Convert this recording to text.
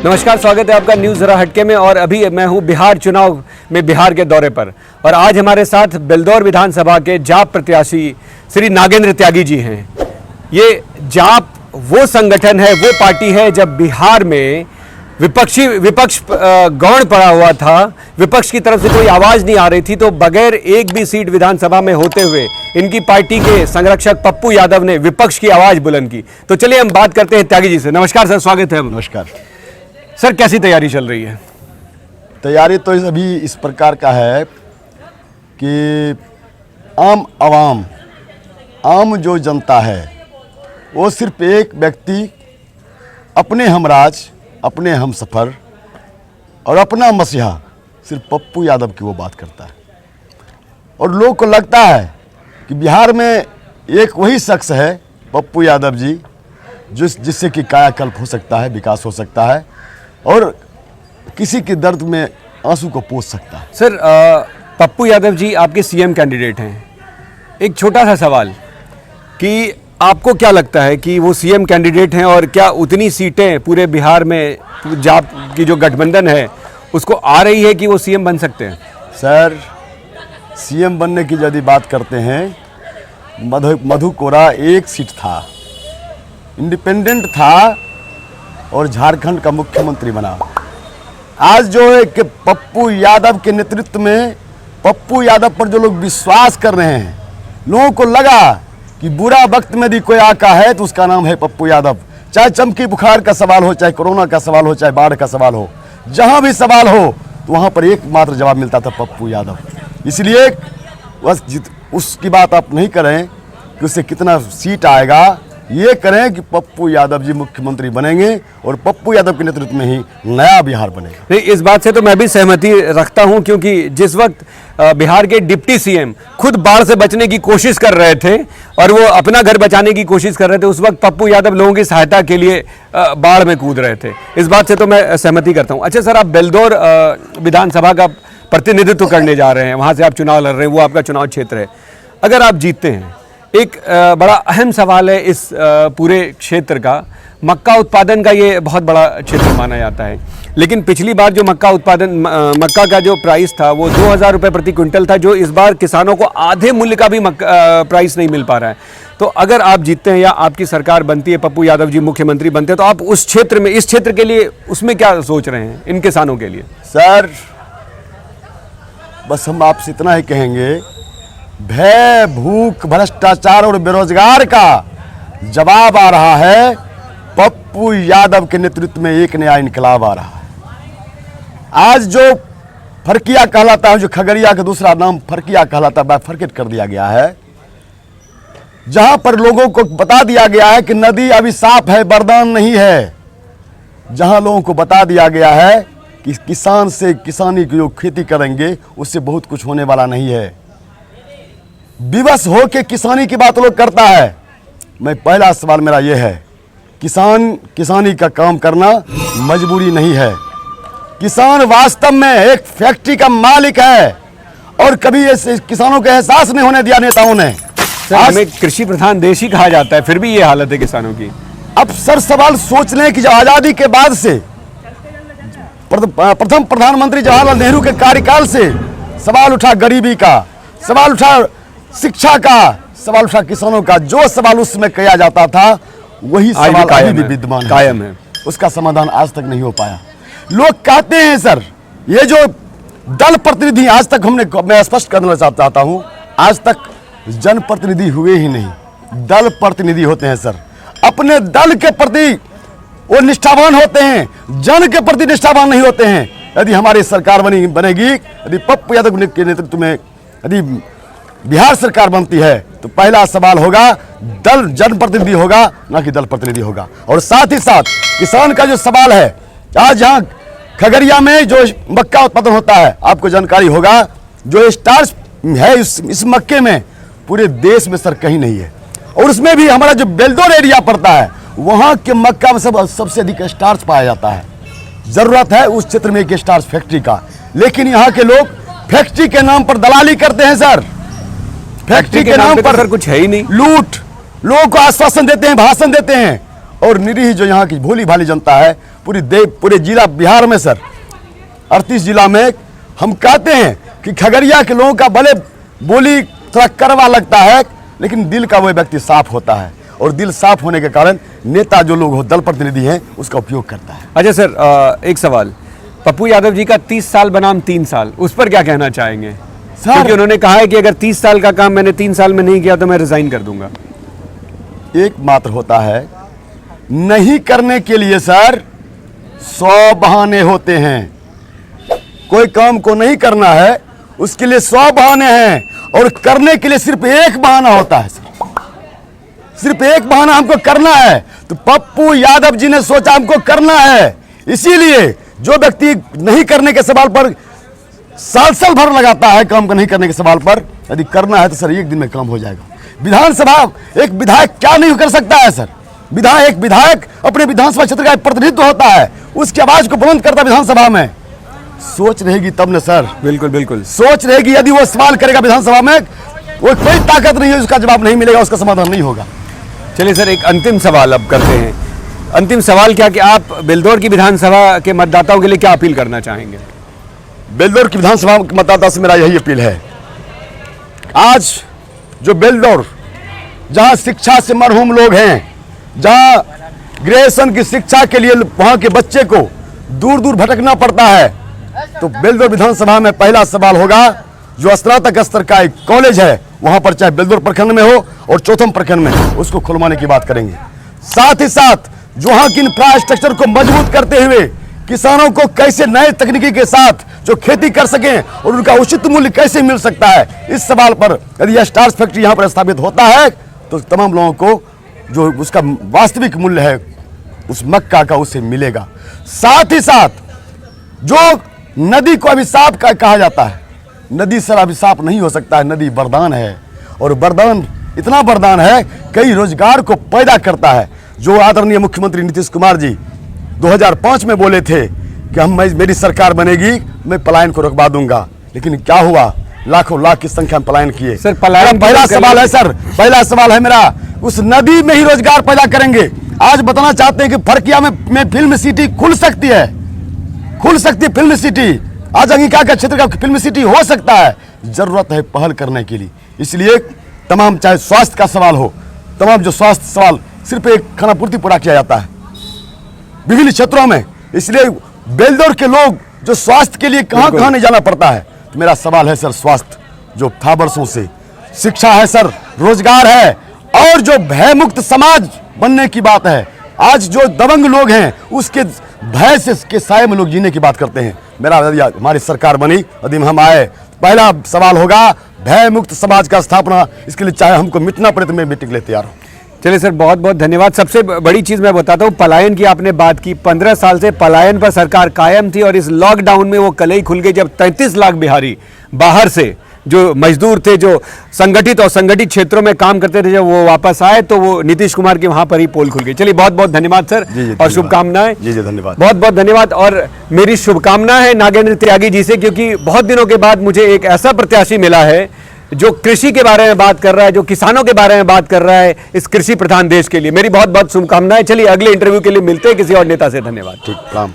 नमस्कार, स्वागत है आपका न्यूज़ ज़रा हटके में। और अभी मैं हूं बिहार चुनाव में बिहार के दौरे पर, और आज हमारे साथ बेलदौर विधानसभा के जाप प्रत्याशी श्री नागेंद्र त्यागी जी हैं। ये जाप वो संगठन है, वो पार्टी है जब बिहार में विपक्ष गौण पड़ा हुआ था, विपक्ष की तरफ से कोई आवाज़ नहीं आ रही थी, तो बगैर एक भी सीट विधानसभा में होते हुए इनकी पार्टी के संरक्षक पप्पू यादव ने विपक्ष की आवाज़ बुलंद की। तो चलिए हम बात करते हैं त्यागी जी से। नमस्कार सर, स्वागत है। नमस्कार सर, कैसी तैयारी चल रही है? तैयारी तो अभी इस प्रकार का है कि आम जो जनता है वो सिर्फ एक व्यक्ति अपने हमराज, अपने हमसफ़र और अपना मसीहा सिर्फ पप्पू यादव की वो बात करता है। और लोग को लगता है कि बिहार में एक वही शख्स है पप्पू यादव जी जिससे कि कायाकल्प हो सकता है, विकास हो सकता है और किसी के दर्द में आंसू को पोंछ सकता है। सर, पप्पू यादव जी आपके सीएम कैंडिडेट हैं। एक छोटा सा सवाल कि आपको क्या लगता है कि वो सीएम कैंडिडेट हैं और क्या उतनी सीटें पूरे बिहार में जाप की जो गठबंधन है उसको आ रही है कि वो सीएम बन सकते हैं? सर, सीएम बनने की यदि बात करते हैं, मधु कोरा एक सीट था, इंडिपेंडेंट था और झारखंड का मुख्यमंत्री बना। आज जो है कि पप्पू यादव के नेतृत्व में पप्पू यादव पर जो लोग विश्वास कर रहे हैं, लोगों को लगा कि बुरा वक्त में भी कोई आका है तो उसका नाम है पप्पू यादव। चाहे चमकी बुखार का सवाल हो, चाहे कोरोना का सवाल हो, चाहे बाढ़ का सवाल हो, जहां भी सवाल हो तो वहां पर एकमात्र जवाब मिलता था पप्पू यादव। इसलिए बस उसकी बात आप नहीं करें कि उससे कितना सीट आएगा, ये करें कि पप्पू यादव जी मुख्यमंत्री बनेंगे और पप्पू यादव के नेतृत्व में ही नया बिहार बनेगा। नहीं, इस बात से तो मैं भी सहमति रखता हूं, क्योंकि जिस वक्त बिहार के डिप्टी सीएम खुद बाढ़ से बचने की कोशिश कर रहे थे और वो अपना घर बचाने की कोशिश कर रहे थे, उस वक्त पप्पू यादव लोगों की सहायता के लिए बाढ़ में कूद रहे थे। इस बात से तो मैं सहमति करता हूँ। अच्छा सर, आप बेलदौर विधानसभा का प्रतिनिधित्व करने जा रहे हैं, वहाँ से आप चुनाव लड़ रहे हैं, वो आपका चुनाव क्षेत्र है। अगर आप जीतते हैं, एक बड़ा अहम सवाल है इस पूरे क्षेत्र का, मक्का उत्पादन का ये बहुत बड़ा क्षेत्र माना जाता है। लेकिन पिछली बार जो मक्का का जो प्राइस था वो 2000 रुपये प्रति क्विंटल था, जो इस बार किसानों को आधे मूल्य का भी प्राइस नहीं मिल पा रहा है। तो अगर आप जीतते हैं या आपकी सरकार बनती है, पप्पू यादव जी मुख्यमंत्री बनते हैं, तो आप उस क्षेत्र में, इस क्षेत्र के लिए उसमें क्या सोच रहे हैं इन किसानों के लिए? सर, बस हम आपसे इतना ही कहेंगे, भय, भूख, भ्रष्टाचार और बेरोजगार का जवाब आ रहा है। पप्पू यादव के नेतृत्व में एक नया इनकलाब आ रहा है। आज जो फरकिया कहलाता है, जो खगड़िया का दूसरा नाम फरकिया कहलाता है, बाइफरकेट कर दिया गया है, जहां पर लोगों को बता दिया गया है कि नदी अभी साफ है, वरदान नहीं है। जहां लोगों को बता दिया गया है कि किसान से, किसानी की जो खेती करेंगे उससे बहुत कुछ होने वाला नहीं है। विवश हो के किसानी की बात लोग करता है। मैं पहला सवाल मेरा ये है, किसानी का काम करना मजबूरी नहीं है। किसान वास्तव में एक फैक्ट्री का मालिक है और कभी ऐसे किसानों का एहसास नहीं होने दिया नेताओं ने। हमें कृषि प्रधान देश ही कहा जाता है, फिर भी ये हालत है किसानों की। अब सर सवाल सोच लें कि जब आज़ादी के बाद से प्रथम प्रधानमंत्री जवाहरलाल नेहरू के कार्यकाल से सवाल उठा गरीबी का, सवाल उठा शिक्षा का, सवाल उठा किसानों का, जो सवाल उसमें किया जाता था वही सवाल अभी भी विद्यमान कायम है। उसका समाधान आज तक नहीं हो पाया। लोग कहते हैं सर, ये जो दल प्रतिनिधि आज तक मैं स्पष्ट करना चाहता हूं, आज तक जनप्रतिनिधि हुए ही नहीं, दल प्रतिनिधि होते हैं सर। अपने दल के प्रति वो निष्ठावान होते हैं, जन के प्रति निष्ठावान नहीं होते हैं। यदि हमारी सरकार बनेगी, यदि पप्पू यादव के नेतृत्व में यदि बिहार सरकार बनती है, तो पहला सवाल होगा दल जनप्रतिनिधि होगा, ना कि दल प्रतिनिधि होगा। और साथ ही साथ किसान का जो सवाल है, आज यहाँ खगड़िया में जो मक्का उत्पादन होता है, आपको जानकारी होगा, जो स्टार्च है इस मक्के में पूरे देश में सर कहीं नहीं है। और उसमें भी हमारा जो बेलदौर एरिया पड़ता है, वहाँ के मक्का में सबसे अधिक स्टार्च पाया जाता है। जरूरत है उस क्षेत्र में एक स्टार्च फैक्ट्री का, लेकिन यहाँ के लोग फैक्ट्री के नाम पर दलाली करते हैं सर। फैक्ट्री के नाम पर कुछ है ही नहीं, लूट, लोगों को आश्वासन देते हैं, भाषण देते हैं, और निरीह जो यहाँ की भोली भाली जनता है पूरे जिला बिहार में सर 38 जिला में हम कहते हैं कि खगड़िया के लोगों का भले बोली थोड़ा कड़वा लगता है, लेकिन दिल का वो व्यक्ति साफ होता है, और दिल साफ होने के कारण नेता जो लोग हो, दल प्रतिनिधि हैं, उसका उपयोग करता है। अच्छा सर, एक सवाल, पप्पू यादव जी का 30 साल बनाम 3 साल, उस पर क्या कहना चाहेंगे? क्योंकि उन्होंने कहा है कि अगर 30 साल का काम मैंने 3 साल में नहीं किया तो मैं रिजाइन कर दूंगा। एकमात्र होता है, नहीं करने के लिए सर 100 बहाने होते हैं। कोई काम को नहीं करना है उसके लिए 100 बहाने हैं, और करने के लिए सिर्फ एक बहाना होता है सर, सिर्फ एक बहाना हमको करना है। तो पप्पू यादव जी ने सोचा हमको करना है, इसीलिए जो व्यक्ति नहीं करने के सवाल पर साल भर लगाता है काम को नहीं करने के सवाल पर, यदि करना है तो सर एक दिन में काम हो जाएगा। विधानसभा एक विधायक क्या नहीं कर सकता है सर? एक विधायक अपने विधानसभा क्षेत्र का प्रतिनिधित्व होता है, उसकी आवाज को बुलंद करता है विधानसभा में। सोच रहेगी तब न सर, बिल्कुल बिल्कुल सोच रहेगी। यदि वो सवाल करेगा विधानसभा में, वो कोई ताकत नहीं है, उसका जवाब नहीं मिलेगा, उसका समाधान नहीं होगा। चलिए सर, एक अंतिम सवाल अब करते हैं। अंतिम सवाल क्या कि आप बेलदौर की विधानसभा के मतदाताओं के लिए क्या अपील करना चाहेंगे? बेलदौर की विधानसभा के मतदाता से मेरा यही अपील है, आज जो बेलदौर जहां शिक्षा से मरहूम लोग हैं, जहां ग्रेजुएशन की शिक्षा के लिए वहां के बच्चे को दूर दूर भटकना पड़ता है, तो बेलदौर विधानसभा में पहला सवाल होगा, जो स्नातक स्तर का एक कॉलेज है वहां पर, चाहे बेलदौर प्रखंड में हो और चौथम प्रखंड में, उसको खुलवाने की बात करेंगे। साथ ही साथ जो वहां की इंफ्रास्ट्रक्चर को मजबूत करते हुए किसानों को कैसे नए तकनीकी के साथ जो खेती कर सकें और उनका उचित मूल्य कैसे मिल सकता है, इस सवाल पर यदि यह स्टार्च फैक्ट्री यहां पर स्थापित होता है तो तमाम लोगों को जो उसका वास्तविक मूल्य है उस मक्का का उससे मिलेगा। साथ ही साथ जो नदी को अभिशाप का कहा जाता है, नदी सर अभिशाप नहीं हो सकता है, नदी वरदान है, और वरदान इतना वरदान है कई रोजगार को पैदा करता है। जो आदरणीय मुख्यमंत्री नीतीश कुमार जी 2005 में बोले थे कि मेरी सरकार बनेगी मैं पलायन को रोकवा दूंगा, लेकिन क्या हुआ, लाखों लाख की संख्या में पलायन किए। सर पलायन पहला सवाल है सर, पहला सवाल है मेरा, उस नदी में ही रोजगार पैदा करेंगे। आज बताना चाहते हैं कि फरकिया में फिल्म सिटी खुल सकती है, खुल सकती है फिल्म सिटी, आज अंगिका का क्षेत्र का फिल्म सिटी हो सकता है। जरूरत है पहल करने के लिए, इसलिए तमाम चाहे स्वास्थ्य का सवाल हो, तमाम जो स्वास्थ्य सवाल सिर्फ एक खानापूर्ति पूरा किया जाता है विभिन्न क्षेत्रों में, इसलिए बेलदौर के लोग जो स्वास्थ्य के लिए कहां कहां नहीं जाना पड़ता है। तो मेरा सवाल है सर, स्वास्थ्य जो था वर्षों से, शिक्षा है सर, रोजगार है, और जो भयमुक्त समाज बनने की बात है। आज जो दबंग लोग हैं उसके भय से के साए में लोग जीने की बात करते हैं। मेरा यदि हमारी सरकार बनी, यदि हम आए, पहला सवाल होगा भय मुक्त समाज का स्थापना, इसके लिए चाहे हमको मिटना पड़े तो मैं मिटने के लिए तैयार हूँ। चलिए सर, बहुत बहुत धन्यवाद। सबसे बड़ी चीज़ मैं बताता हूँ, पलायन की आपने बात की, 15 साल से पलायन पर सरकार कायम थी, और इस लॉकडाउन में वो कलई खुल गई जब 33 लाख बिहारी बाहर से जो मजदूर थे, जो संगठित और संगठित क्षेत्रों में काम करते थे, जब वो वापस आए तो वो नीतीश कुमार के वहां पर ही पोल खुल गई। चलिए बहुत बहुत धन्यवाद सर, और शुभकामनाएं। जी धन्यवाद, बहुत बहुत धन्यवाद। और मेरी शुभकामना है नागेंद्र त्यागी जी से, क्योंकि बहुत दिनों के बाद मुझे एक ऐसा प्रत्याशी मिला है जो कृषि के बारे में बात कर रहा है, जो किसानों के बारे में बात कर रहा है इस कृषि प्रधान देश के लिए। मेरी बहुत बहुत शुभकामनाएं। चलिए अगले इंटरव्यू के लिए मिलते हैं किसी और नेता से। धन्यवाद। ठीक, प्रणाम।